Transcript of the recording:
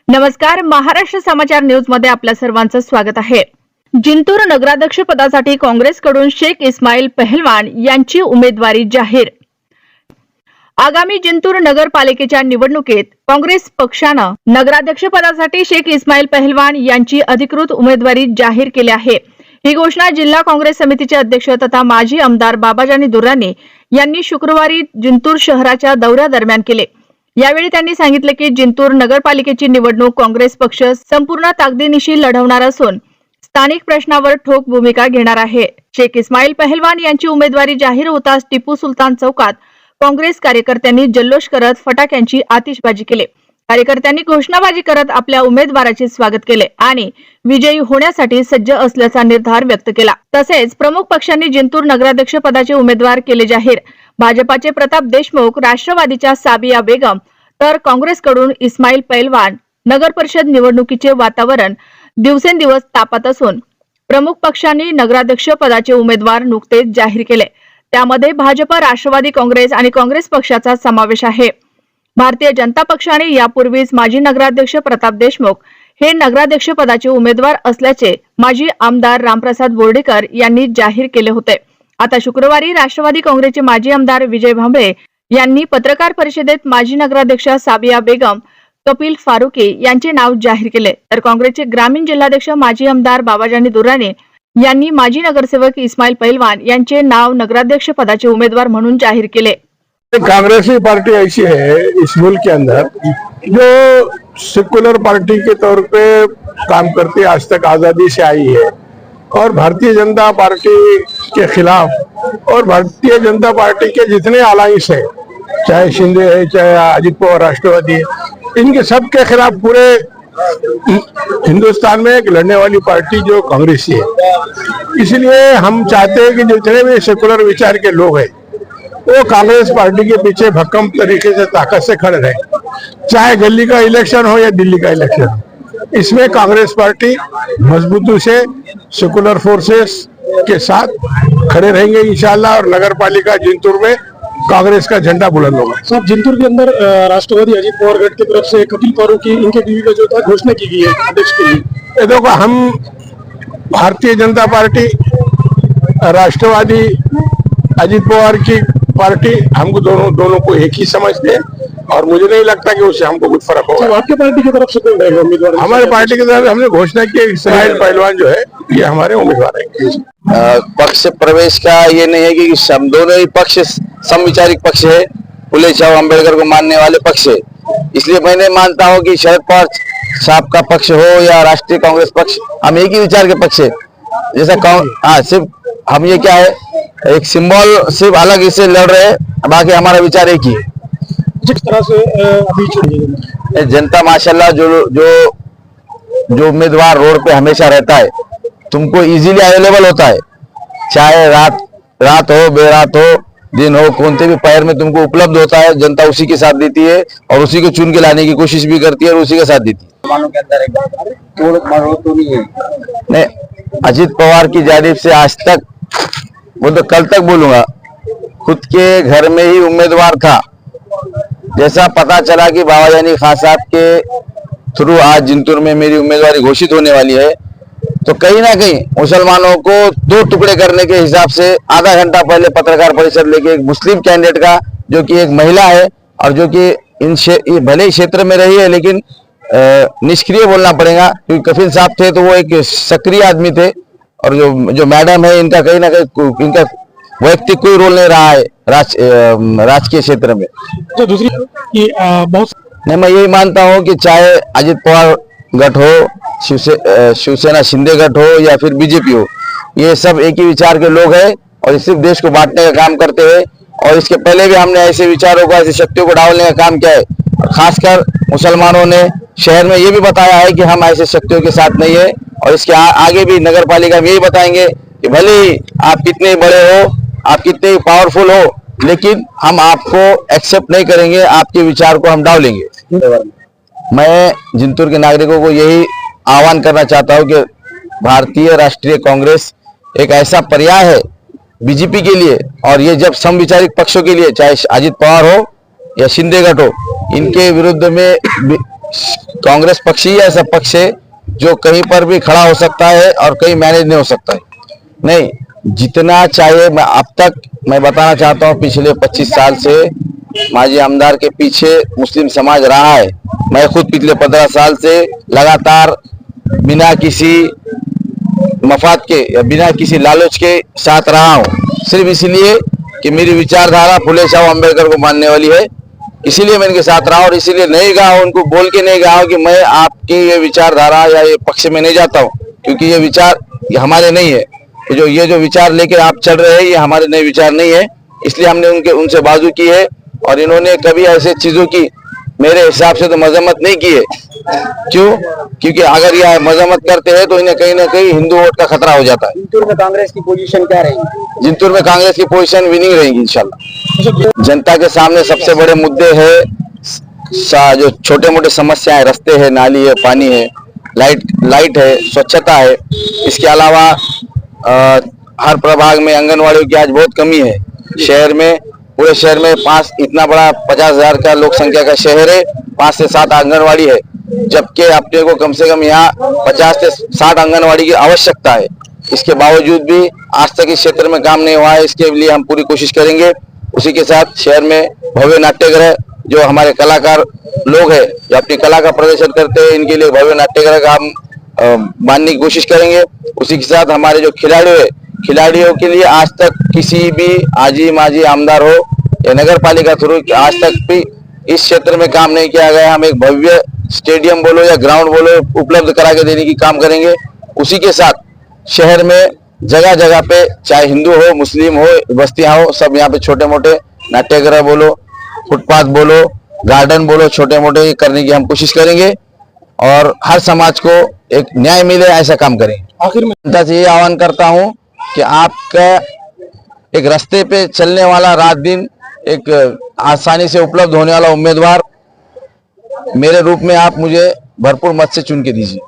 नमस्कार, महाराष्ट्र समाचार न्यूज मध्ये आपल्या सर्वांचं स्वागत आहे। जिंतूर नगराध्यक्ष पदासाठी काँग्रेसकडून शेख इस्माईल पहलवान यांची उमेदवारी जाहीर। आगामी जिंतूर नगरपालिकेच्या निवडणुकीत काँग्रेस पक्षानं नगराध्यक्ष पदासाठी शेख इस्माईल पहलवान यांची अधिकृत उमेदवारी जाहीर केली आहे। ही घोषणा जिल्हा काँग्रेस समितीचे अध्यक्ष तथा माजी आमदार बाबाजानी दुर्राणी यांनी शुक्रवारी जिंतूर शहराच्या दौऱ्यादरम्यान केले। यावेळी त्यांनी सांगितले की जिंतूर नगरपालिकेची निवडणूक काँग्रेस पक्ष संपूर्ण ताकदीनिशी लढवणार असून स्थानिक प्रश्नावर ठोक भूमिका घेणार आहे। शेख इस्माईल पहलवान यांची उमेदवारी जाहीर होताच टिपू सुलतान चौकात काँग्रेस कार्यकर्त्यांनी जल्लोष करत फटाक्यांची आतिषबाजी केली। कार्यकर्त्यांनी घोषणाबाजी करत आपल्या उमेदवाराचे स्वागत केले आणि विजयी होण्यासाठी सज्ज असल्याचा निर्धार व्यक्त केला। तसेच प्रमुख पक्षांनी जिंतूर नगराध्यक्ष पदाचे उमेदवार केले जाहीर। भाजपाचे प्रताप देशमुख, राष्ट्रवादीच्या साबिया बेगम तर काँग्रेसकडून इस्माईल पहलवान। नगर परिषद निवडणुकीचे वातावरण दिवसेंदिवस तापत असून प्रमुख पक्षांनी नगराध्यक्ष पदाचे उमेदवार नुकतेच जाहीर केले। त्यामध्ये भाजप, राष्ट्रवादी काँग्रेस आणि काँग्रेस पक्षाचा समावेश आहे। भारतीय जनता पक्षाने यापूर्वीच माजी नगराध्यक्ष प्रताप देशमुख हे नगराध्यक्ष पदाचे उमेदवार असल्याचे माजी आमदार रामप्रसाद बोर्डीकर यांनी जाहीर केले होते। आता शुक्रवारी राष्ट्रवादी काँग्रेसचे माजी आमदार विजय भांबळे यांनी पत्रकार परिषदेत माजी नगराध्यक्ष साबिया बेगम, कपिल फारुकी यांचे नाव जाहीर केले, तर काँग्रेसचे ग्रामीण जिल्हाध्यक्ष माजी आमदार बाबाजानी दुर्राणी यांनी माजी नगरसेवक इस्माईल पहलवान यांचे नाव नगराध्यक्ष पदाचे उमेदवार म्हणून जाहीर केले। कांग्रेसी पार्टी ऐसी है इस मुल्क के अंदर जो सेकुलर पार्टी के तौर पे काम करती है, आज तक आजादी से आई है और भारतीय जनता पार्टी के खिलाफ और भारतीय जनता पार्टी के जितने अलायंस है, चाहे शिंदे है, चाहे अजित पवार राष्ट्रवादी है, इनके सब के खिलाफ पूरे हिंदुस्तान में एक लड़ने वाली पार्टी जो कांग्रेसी है। इसलिए हम चाहते हैं कि जितने भी सेकुलर विचार के लोग हैं वो कांग्रेस पार्टी के पीछे भक्कम तरीके से ताकत से खड़े रहे, चाहे दिल्ली का इलेक्शन हो या दिल्ली का इलेक्शन हो। इसमें कांग्रेस पार्टी मजबूती से सेकुलर फोर्सेस के साथ खड़े रहेंगे इंशाल्लाह और नगर पालिका जिंतूर में कांग्रेस का झंडा बुलंद होगा। साहब, जिंतूर के अंदर राष्ट्रवादी अजित पवार गठ की तरफ से कपिल फारूकी इनके बीवी का जो था घोषणा की गई है अध्यक्ष के लिए। ये देखो, हम भारतीय जनता पार्टी, राष्ट्रवादी, अजित पवार की पार्टी, हमको दोनों को एक ही समझते हैं और मुझे नहीं लगता कि उससे हमको कुछ फर्क होगा। आपके पार्टी की तरफ से कौन रहेगा उम्मीदवार? हमारे पार्टी की तरफ हमने घोषणा की इस्माईल पहलवान जो है ये हमारे उम्मीदवार हैं। पक्ष प्रवेश का ये नहीं है कि दोनों ही पक्ष समविचारिक पक्ष है, फुले शाह अम्बेडकर को मानने वाले पक्ष है। इसलिए मैंने मानता हूँ कि शरद पवार साहब का पक्ष हो या राष्ट्रीय कांग्रेस पक्ष, हम एक ही विचार के पक्ष है। जैसा सिर्फ हम ये क्या है, एक सिंबल सिर्फ अलग इससे लड़ रहे हैं, बाकी हमारा विचार एक ही है। जिस तरह से अभी जनता माशाल्लाह जो उम्मीदवार रोड पे हमेशा रहता है, तुमको इजीली अवेलेबल होता है, चाहे रात हो, बेरात हो, दिन हो, कौन से भी पैर में तुमको उपलब्ध होता है। जनता उसी के साथ देती है और उसी को चुन के लाने की कोशिश भी करती है और उसी के साथ देती है। नहीं, अजित पवार की जानिब से आज तक, वो तो कल तक बोलूंगा, खुद के घर में ही उम्मीदवार था। जैसा पता चला कि बाबाजानी खान साहब के थ्रू आज जिंतूर में मेरी उम्मीदवारी घोषित होने वाली है, तो कहीं ना कहीं मुसलमानों को दो टुकड़े करने के हिसाब से आधा घंटा पहले पत्रकार परिषद लेके एक मुस्लिम कैंडिडेट का, जो कि एक महिला है और जो कि भले ही क्षेत्र में रही है लेकिन निष्क्रिय बोलना पड़ेगा, क्योंकि कफिल साहब थे तो वो एक सक्रिय आदमी थे और जो मैडम है इनका कहीं ना कहीं इनका वैयक्तिक कोई रोल नहीं रहा है राजकीय क्षेत्र में। तो दूसरी बहुत नहीं, मैं यही मानता हूँ कि चाहे अजित पवार गठ हो, शिवसेना शिंदे गठ हो या फिर बीजेपी हो, ये सब एक ही विचार के लोग हैं और सिर्फ देश को बांटने का काम करते हैं। और इसके पहले भी हमने ऐसे विचारों को, ऐसी शक्तियों को डालने का काम किया है। खासकर मुसलमानों ने शहर में ये भी बताया है कि हम ऐसे शक्तियों के साथ नहीं है और इसके आगे भी नगर पालिका में यही बताएंगे कि भले ही आप कितने बड़े हो, आप कितने पावरफुल हो, लेकिन हम आपको एक्सेप्ट नहीं करेंगे, आपके विचार को हम डालेंगे। मैं जिंतूर के नागरिकों को यही आह्वान करना चाहता हूं कि भारतीय राष्ट्रीय कांग्रेस एक ऐसा पर्याय है बीजेपी के लिए, और ये जब समविचारिक पक्षों के लिए, चाहे अजित पवार हो या शिंदे गठ हो, इनके विरुद्ध में कांग्रेस पक्ष ही ऐसा पक्ष है जो कहीं पर भी खड़ा हो सकता है और कहीं मैनेज नहीं हो सकता है। नहीं, जितना चाहिए मैं अब तक मैं बताना चाहता हूँ, पिछले 25 साल से माजी आमदार के पीछे मुस्लिम समाज रहा है। मैं खुद पिछले 15 साल से लगातार बिना किसी मफाद के या बिना किसी लालच के साथ रहा हूँ, सिर्फ इसलिए कि मेरी विचारधारा फुले शाह अम्बेडकर को मानने वाली है। इसीलिए मैं इनके साथ रहा और इसीलिए नहीं कहा, उनको बोल के नहीं कहा कि मैं आपकी ये विचारधारा या ये पक्ष में नहीं जाता हूँ, क्योंकि ये विचार ये हमारे नहीं है। ये जो विचार लेके आप चल रहे हैं ये हमारे नए विचार नहीं है। इसलिए हमने उनसे बाजू की है और इन्होंने कभी ऐसे चीजों की मेरे हिसाब से तो मजम्मत नहीं की है। क्यों? क्योंकि अगर यह मजम्मत करते हैं तो इन्हें कहीं ना कहीं हिंदू वोट का खतरा हो जाता है। जिंतूर में कांग्रेस की पोजीशन क्या रहेगी? जिंतूर में कांग्रेस की पोजीशन विनिंग रहेगी इंशाल्लाह। जनता के सामने सबसे बड़े मुद्दे है जो छोटे मोटे समस्याएं, रास्ते है, नाली है, पानी है, लाइट है, स्वच्छता है। इसके अलावा हर प्रभाग में आंगनवाड़ियों की आज बहुत कमी है। शहर में, पूरे शहर में इतना बड़ा 50,000 का लोक संख्या का शहर है, 5 से 7 आंगनवाड़ी है, जबकि अपने को कम से कम यहाँ 50 से 60 आंगनवाड़ी की आवश्यकता है। इसके बावजूद भी आज तक इस क्षेत्र में काम नहीं हुआ है। इसके लिए हम पूरी कोशिश करेंगे। उसी के साथ शहर में भव्य नाट्यगृह, जो हमारे कलाकार लोग हैं जो अपनी कला का प्रदर्शन करते हैं, इनके लिए भव्य नाट्यगृह का हम मानने की कोशिश करेंगे। उसी के साथ हमारे जो खिलाड़ियों के लिए आज तक किसी भी आजी माजी आमदार हो या नगर पालिका थ्रू आज तक भी इस क्षेत्र में काम नहीं किया गया। हम एक भव्य स्टेडियम बोलो या ग्राउंड बोलो उपलब्ध करा के देने की काम करेंगे। उसी के साथ शहर में जगह जगह पे, चाहे हिंदू हो, मुस्लिम हो, बस्तियां हो, सब यहाँ पे छोटे मोटे नाट्यगृह बोलो, फुटपाथ बोलो, गार्डन बोलो, छोटे मोटे करने की हम कोशिश करेंगे और हर समाज को एक न्याय मिले ऐसा काम करेंगे। आखिर में जनता से ये आह्वान करता हूँ कि आपका एक रास्ते पे चलने वाला, रात दिन एक आसानी से उपलब्ध होने वाला उम्मीदवार मेरे रूप में आप मुझे भरपूर मत से चुन के दीजिए।